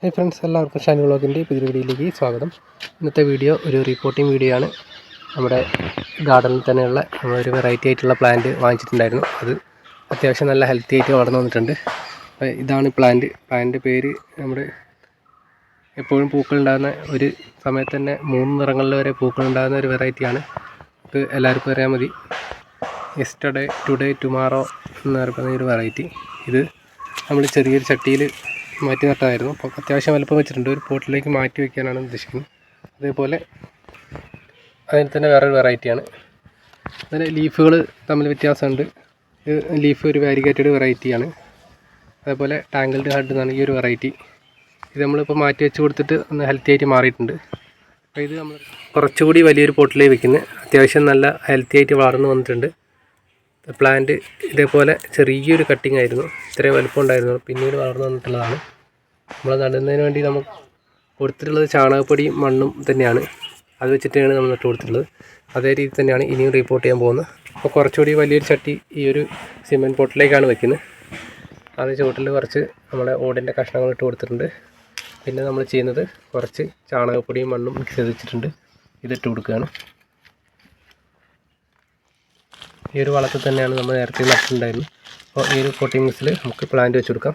Hi friends, എല്ലാവർക്കും ഷാനി വ്ളോഗിൻ്റെ പുതിയ വീഡിയോയിലേക്ക് സ്വാഗതം. ഇന്നത്തെ വീഡിയോ ഒരു റിപ്പോർട്ടിംഗ് വീഡിയോ ആണ്. നമ്മുടെ ഗാർഡനിൽ തന്നെയുള്ള ഒരു വെറൈറ്റി ആയിട്ടുള്ള പ്ലാന്റ് വാങ്ങിച്ചിട്ടുണ്ടായിരുന്നു. അത് അത്യാവശ്യം നല്ല ഹെൽത്തി ആയിട്ട് വളർന്നു വന്നിട്ടുണ്ട്. അപ്പോൾ ഇതാണ് പ്ലാന്റ് പേര് നമ്മുടെ എപ്പോഴും പൂക്കളുണ്ടാകുന്ന ഒരു സമയത്ത് തന്നെ 3 നിറങ്ങളിൽ വരെ പൂക്കളുണ്ടാകുന്ന ഒരു വെറൈറ്റിയാണ്. അത് എല്ലാവർക്കും അറിയാൻ മതി. യെസ്റ്റർഡേ ടുഡേ ടുമാറോ എന്ന് പറയുന്ന ഒരു വെറൈറ്റി. ഇത് നമ്മൾ ചെറിയൊരു ചട്ടിയിൽ മാറ്റി നട്ടതായിരുന്നു. അപ്പോൾ അത്യാവശ്യം വലുപ്പം വെച്ചിട്ടുണ്ട്. ഒരു പോട്ടിലേക്ക് മാറ്റി വയ്ക്കാനാണ് ഉദ്ദേശിക്കുന്നത്. അതേപോലെ അതിൽ തന്നെ വേറൊരു വെറൈറ്റിയാണ്. അതിന് ലീഫുകൾ തമ്മിൽ വ്യത്യാസമുണ്ട്. ഇത് ലീഫ് ഒരു വാരിഗേറ്റഡ് വെറൈറ്റിയാണ്. അതേപോലെ ടാങ്കിൾഡ് ഹഡ് എന്നാണ് ഈ ഒരു വെറൈറ്റി. ഇത് നമ്മളിപ്പോൾ മാറ്റി വെച്ച് കൊടുത്തിട്ട് ഒന്ന് ഹെൽത്തി ആയിട്ട് മാറിയിട്ടുണ്ട്. അപ്പോൾ ഇത് നമ്മൾ കുറച്ചുകൂടി വലിയൊരു പോട്ടിലേക്ക് വെക്കുന്നത്. അത്യാവശ്യം നല്ല ഹെൽത്തി ആയിട്ട് വളർന്നു വന്നിട്ടുണ്ട്. പ്ലാന്റ് ഇതേപോലെ ചെറിയൊരു കട്ടിങ് ആയിരുന്നു. ഇത്രയും വലുപ്പം ഉണ്ടായിരുന്നു. പിന്നീട് വളർന്നു വന്നിട്ടുള്ളതാണ്. നമ്മൾ നടുന്നതിന് വേണ്ടി നമുക്ക് കൊടുത്തിട്ടുള്ളത് ചാണകപ്പൊടിയും മണ്ണും തന്നെയാണ്. അത് വെച്ചിട്ടാണ് നമ്മൾ നട്ട് കൊടുത്തിട്ടുള്ളത്. അതേ രീതി തന്നെയാണ് ഇനിയും റിപ്പോർട്ട് ചെയ്യാൻ പോകുന്നത്. അപ്പോൾ കുറച്ചുകൂടി വലിയൊരു ചട്ടി ഈ ഒരു സിമെൻറ്റ് പോട്ടിലേക്കാണ് വെക്കുന്നത്. അത് ചുവട്ടിൽ കുറച്ച് നമ്മുടെ ഓടിൻ്റെ കഷ്ണങ്ങൾ ഇട്ട് കൊടുത്തിട്ടുണ്ട്. പിന്നെ നമ്മൾ ചെയ്യുന്നത് കുറച്ച് ചാണകപ്പൊടിയും മണ്ണും മിക്സ് ചെയ്ത് വെച്ചിട്ടുണ്ട്. ഇതിട്ട് കൊടുക്കുകയാണ്. ഈ ഒരു വളത്തിൽ തന്നെയാണ് നമ്മൾ നേരത്തെ നട്ടിട്ടുണ്ടായിരുന്നത്. അപ്പോൾ ഈ ഒരു പോട്ടിംഗ് മിക്സിൽ നമുക്ക് പ്ലാന്റ് വെച്ച് കൊടുക്കാം.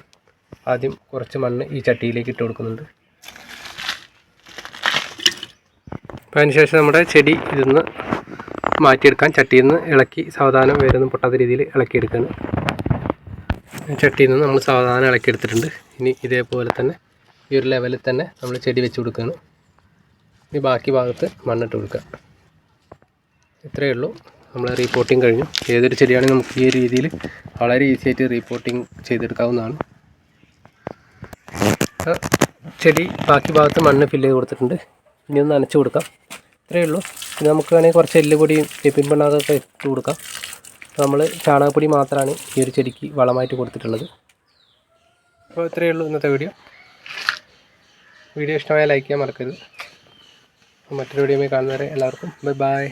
ആദ്യം കുറച്ച് മണ്ണ് ഈ ചട്ടിയിലേക്ക് ഇട്ട് കൊടുക്കുന്നുണ്ട്. അപ്പോൾ അതിനുശേഷം നമ്മുടെ ചെടി ഇതിൽ നിന്ന് മാറ്റിയെടുക്കാൻ ചട്ടിയിൽ നിന്ന് ഇളക്കി സാവധാനം വേരൊന്നും പൊട്ടാത്ത രീതിയിൽ ഇളക്കിയെടുക്കുകയാണ്. ചട്ടിയിൽ നിന്ന് നമ്മൾ സാവധാനം ഇളക്കിയെടുത്തിട്ടുണ്ട്. ഇനി ഇതേപോലെ തന്നെ ഈ ഒരു ലെവലിൽ തന്നെ നമ്മൾ ചെടി വെച്ച് കൊടുക്കുകയാണ്. ഇനി ബാക്കി ഭാഗത്ത് മണ്ണിട്ട് കൊടുക്കുക. ഇത്രയേ ഉള്ളൂ. നമ്മൾ റീപോട്ടിങ് കഴിഞ്ഞു. ഏതൊരു ചെടിയാണെങ്കിലും നമുക്ക് ഈ രീതിയിൽ വളരെ ഈസി ആയിട്ട് റീപോട്ടിങ് ചെയ്തെടുക്കാവുന്നതാണ്. ചെടി ബാക്കി ഭാഗത്ത് മണ്ണ് ഫില്ല് ചെയ്ത് കൊടുത്തിട്ടുണ്ട്. ഇനി ഒന്ന് നനച്ച് കൊടുക്കാം. ഇത്രയേ ഉള്ളൂ. പിന്നെ നമുക്ക് വേണമെങ്കിൽ കുറച്ച് എല്ലുപൊടിയും വേപ്പിൻ പിണ്ണാക്കൊക്കെ ഇട്ട് കൊടുക്കാം. നമ്മൾ ചാണകപ്പൊടി മാത്രമാണ് ഈ ഒരു ചെടിക്ക് വളമായിട്ട് കൊടുത്തിട്ടുള്ളത്. അപ്പോൾ ഇത്രയേ ഉള്ളൂ ഇന്നത്തെ വീഡിയോ. വീഡിയോ ഇഷ്ടമായ ലൈക്ക് ചെയ്യാൻ മറക്കരുത്. മറ്റൊരു വീഡിയോയുമായി കാണുന്നവരെ എല്ലാവർക്കും ബൈ ബൈ.